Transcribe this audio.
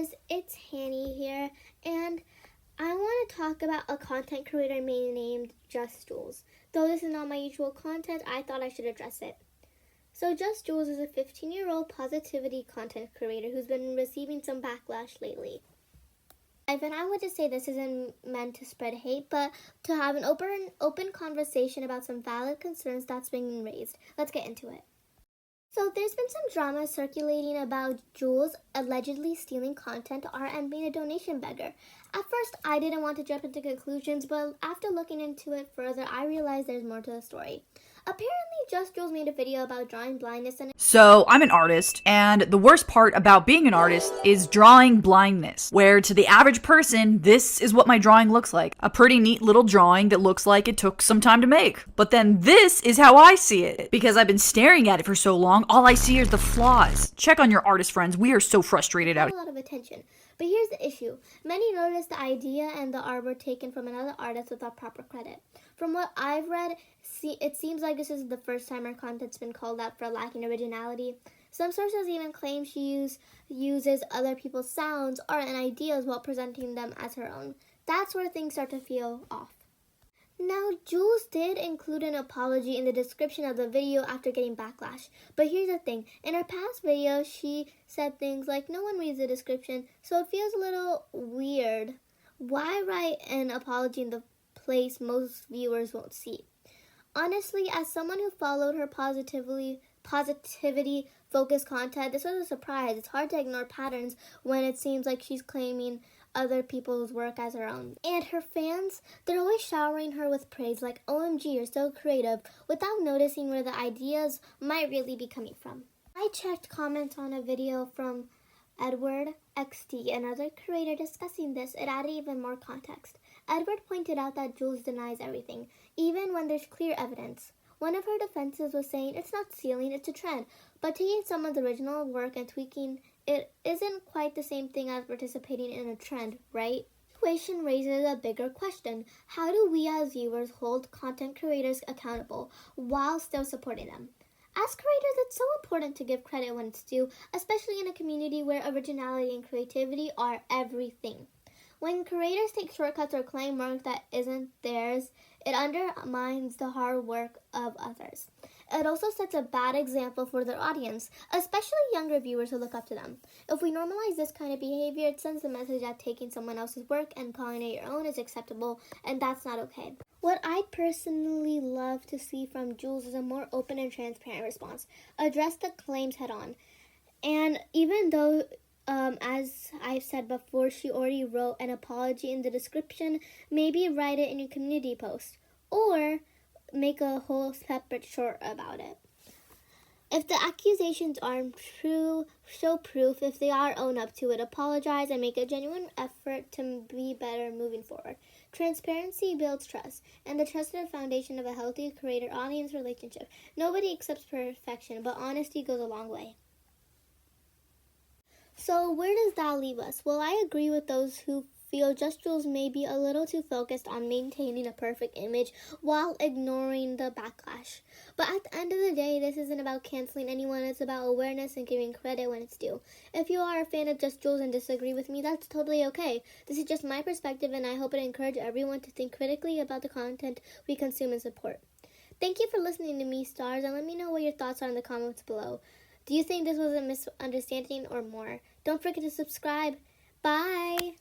stars, it's Hanny here, and I want to talk about a content creator named JustJules. Though this is not my usual content, I thought I should address it. So JustJules is a 15-year-old positivity content creator who's been receiving some backlash lately. And I would just say this isn't meant to spread hate, but to have an open conversation about some valid concerns that's being raised. Let's get into it. So there's been some drama circulating about Jules allegedly stealing content art and being a donation beggar. At first, I didn't want to jump into conclusions, but after looking into it further, I realized there's more to the story. Apparently, JustJules made a video about drawing blindness and So, I'm an artist, and the worst part about being an artist is drawing blindness, where to the average person, this is what my drawing looks like. A pretty neat little drawing that looks like it took some time to make. But then this is how I see it. Because I've been staring at it for so long, all I see is the flaws. Check on your artist friends, we are so frustrated out here. A lot of attention. But here's the issue. Many noticed the idea and the art were taken from another artist without proper credit. From what I've read, it seems like this is the first time her content's been called out for lacking originality. Some sources even claim she uses other people's sounds, art, and ideas while presenting them as her own. That's where things start to feel off. Now, Jules did include an apology in the description of the video after getting backlash. But here's the thing. In her past video, she said things like, no one reads the description, so it feels a little weird. Why write an apology in the place most viewers won't see? Honestly, as someone who followed her positivity-focused content, this was a surprise. It's hard to ignore patterns when it seems like she's claiming other people's work as her own. And her fans, they're always showering her with praise like, OMG, you're so creative, without noticing where the ideas might really be coming from. I checked comments on a video from Edward XD, another creator discussing this. It added even more context. Edward pointed out that Jules denies everything, even when there's clear evidence. One of her defenses was saying it's not stealing, it's a trend, but taking someone's original work and tweaking it isn't quite the same thing as participating in a trend, right? The situation raises a bigger question. How do we as viewers hold content creators accountable while still supporting them? As creators, it's so important to give credit when it's due, especially in a community where originality and creativity are everything. When creators take shortcuts or claim work that isn't theirs, it undermines the hard work of others. It also sets a bad example for their audience, especially younger viewers who look up to them. If we normalize this kind of behavior, it sends the message that taking someone else's work and calling it your own is acceptable, and that's not okay. What I personally love to see from Jules is a more open and transparent response. Address the claims head on. And even though as I've said before, she already wrote an apology in the description, maybe write it in your community post or make a whole separate short about it. If the accusations aren't true, show proof. If they are, own up to it, apologize, and make a genuine effort to be better moving forward. Transparency builds trust, and the trust is the foundation of a healthy creator-audience relationship. Nobody accepts perfection, but honesty goes a long way. So where does that leave us? Well, I agree with those who feel JustJules may be a little too focused on maintaining a perfect image while ignoring the backlash. But at the end of the day, this isn't about canceling anyone. It's about awareness and giving credit when it's due. If you are a fan of JustJules and disagree with me, that's totally okay. This is just my perspective, and I hope it encourages everyone to think critically about the content we consume and support. Thank you for listening to me, stars, and let me know what your thoughts are in the comments below. Do you think this was a misunderstanding or more? Don't forget to subscribe. Bye!